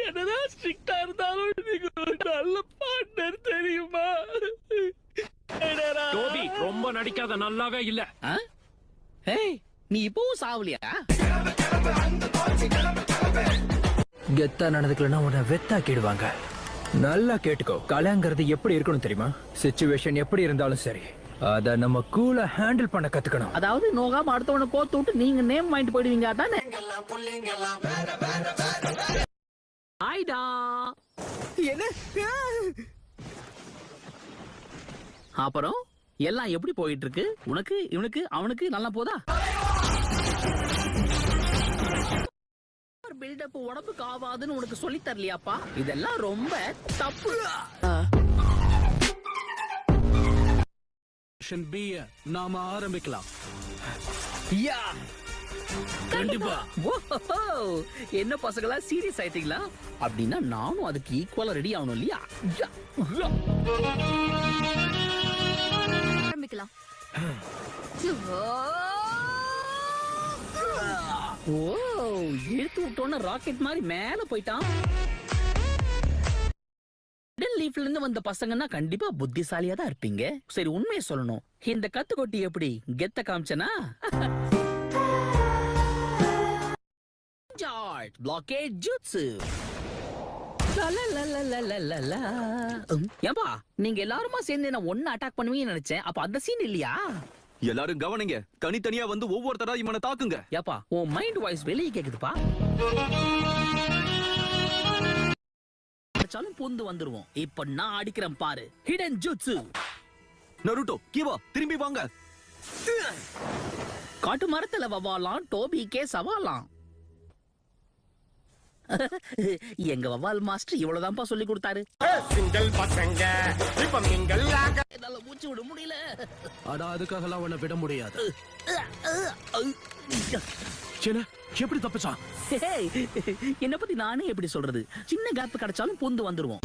என்னதான் ஸ்ட்ரிக்டா இருந்தாலும் நீங்க நல்ல பார்ட்னர் தெரியுமா? டோபி ரொம்ப நடிக்காத, நல்லாவே இல்ல. ஏய், நீ இப்பவும் சாவலியா? கெத்தா நடந்துக்கலன்னா உன்னை வெத்தாக்கிடுவாங்க. நல்லா கேட்டுக்கோ, கலைங்கிறது எப்படி இருக்கணும் தெரியுமா? சிச்சுவேஷன் எப்படி இருந்தாலும் சரி, அத நம்ம கூலா ஹேண்டில் பண்ண கத்துக்கணும். அதாவது நோகாம அடுத்தவனை கோத்து விட்டு நீங்க நேம் வாங்கிட்டு போயிடுவீங்க அதானே? ஆயிடா என்ன? அப்புறம் எல்லாம் எப்படி போயிட்டு இருக்கு? உனக்கு, இவனுக்கு, அவனுக்கு நல்லா போதா? பில்டப் உடம்புக்கு ஆவாதுன்னு உனக்கு சொல்லி தரலையாப்பா? இதெல்லாம் ரொம்ப தப்பு. நாம ஆரம்பிக்கலாம். கண்டிப்பா. என்ன பசங்களா சீரியஸ் ஆயிட்டீங்களா? அப்படின்னா நானும் அதுக்கு ஈக்குவலா ரெடி ஆகணும் இல்லையா? ஆரம்பிக்கலாம். ஓ, இழுத்து விட்டோன்னு ராக்கெட் மாதிரி மேல போயிட்டான். லீஃப்ல இருந்து வந்த பசங்கன்னா கண்டிப்பா புத்திசாலியா தான் இருப்பீங்க. சரி, உண்மையை சொல்லணும், இந்த கத்துக்கொட்டி எப்படி கெத்த காமிச்சனா? Blockade jutsu. ஏப்பா, நீங்க எல்லாருமா சேர்ந்து என்ன ஒண்ணு அட்டாக் பண்ணுவீங்கன்னு நினைச்சேன். அப்ப அந்த சீன் இல்லையா? எல்லாரும் கவனிங்க, தனித்தனியா வந்து ஒவ்வொருத்தரா இவனை தாக்குங்க. ஏப்பா, உன் மைண்ட் வாய்ஸ் வெளியே கேக்குதுப்பா. அடிச்சாலும் பூந்து வந்துருவோம். இப்ப நான் அடிக்கிறேன் பாரு, ஹிடன் ஜூட்ஸு. நருட்டோ, கீவா, திரும்பி வாங்க. காட்டு மரத்துல வவாலாம், டோபிக்கே சவாலாம். எங்க வவால் மாஸ்டர் இவ்வளவுதான்ப்பா சொல்லி கொடுத்தாரு. என்னால மூச்சு விட முடியல. ஆனா அதுக்காகலாம் அவனை விட முடியாது. எப்படி தப்பிச்சான்? என்ன பத்தி நானே எப்படி சொல்றது? சின்ன கேப் கிடைச்சாலும் பூந்து வந்துருவோம்.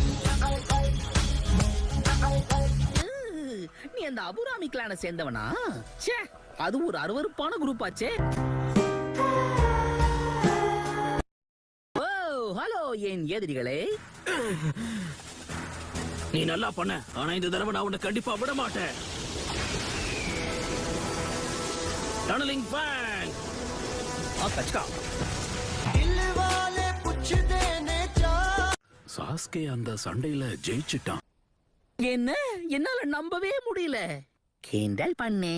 நீ அந்த அபுராமி கிளான சேர்ந்தவனா? ச்சே, அது ஒரு அருவருப்பான குரூப் ஆச்சே. ஹலோ என் எதிரிகளே. நீ நல்லா பண்ண, ஆனா இந்த தடவை நான் உன்னை கண்டிப்பா விட மாட்டேன். Tunnelling fan. கச்கா. சாஸ்கே அந்த சண்டையில ஜெயிச்சிட்டான். என்ன, என்னால நம்பவே முடியல. கிண்டல் பண்ணே.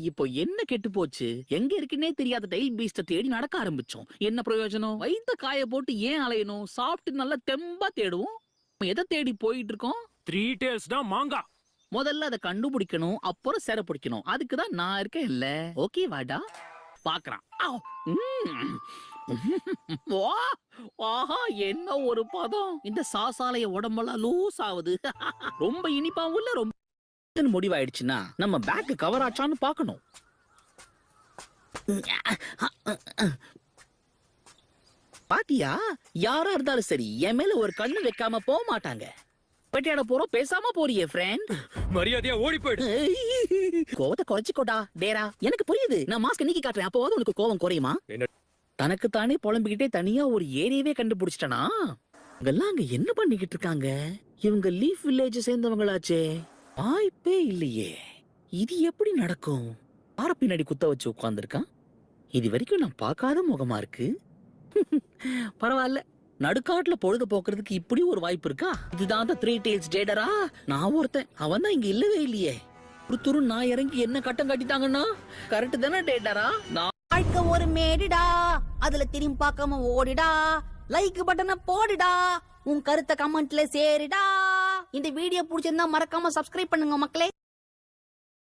இப்போ என்ன கெட்டு போச்சு? எங்க இருக்குன்னே தெரியாத டைல் பீஸ்ட தேடி நடக்க ஆரம்பிச்சோம். என்ன பிரயோஜனம்? வைத்த காய போட்டு ஏன் அலையணும்? சாப்பிட்டு நல்லா தெம்பா தேடுவோம். எதை தேடி போயிட்டு இருக்கோம்? 3 டேல்ஸ் தான் மாங்கா. முதல்ல அதை கண்டுபிடிக்கணும், அப்புறம் சிற பிடிக்கணும். அதுக்குதான் நான் இருக்கேன் இல்ல? ஓகே வாடா, பாக்குறான். ஆஹா, என்ன ஒரு பதம்! இந்த சாசாலைய உடம்பெல்லாம் லூஸ் ஆகுது. ரொம்ப இனிப்பாவும் இல்ல, ரொம்ப முடிவாயிடுச்சுன்னா நம்ம பேக் கவர் ஆச்சான்னு பாக்கணும். பாத்தியா, யாரா இருந்தாலும் சரி என் மேல ஒரு கண்ணு வைக்காம போக மாட்டாங்க. பெட்டியாட போறோம், பேசாம போறியே ஃப்ரெண்ட். மரியாதையா ஓடி போயிடு. கோவத்தை குறைச்சிக்கோடா டேரா. எனக்கு புரியுது, நான் மாஸ்க் நீக்கி காட்டுறேன், அப்போவாது உனக்கு கோவம் குறையுமா? தனக்கு தானே புலம்பிக்கிட்டே தனியா ஒரு ஏரியாவே கண்டுபிடிச்சிட்டனா? இவங்கெல்லாம் அங்க என்ன பண்ணிக்கிட்டு இருக்காங்க? இவங்க லீஃப் வில்லேஜ் சேர்ந்தவங்களாச்சே. வாய்ப்பே இல்லையே. இது எப்படி நடக்கும்? ஆற பின்னாடி குத்த வச்சு உட்கார்ந்துருக்கான். இது வரைக்கும் நான் பார்க்காத முகமா இருக்கு. பரவாயில்ல, நடுக்காட்டுல பொழுது போக்குறதுக்கு இப்படி ஒரு வாய்ப்பு இருக்கா? இதுதான் 3 டேல்ஸ் ஜேடரா. நான் ஒருத்தன், அவன் தான் இங்க இல்லவே இல்லையே. ஒரு நான் இறங்கி என்ன கட்டம் கட்டிட்டாங்கன்னா கரெக்ட் தானே டேடரா? வாழ்க்கை ஒரு மேடுடா, அதுல திரும்பி பார்க்காம ஓடிடா. லைக் பட்டனை போடுடா, உன் கருத்தை கமெண்ட்ல சேருடா. இந்த வீடியோ பிடிச்சிருந்தா மறக்காம சப்ஸ்கிரைப் பண்ணுங்க மக்களே.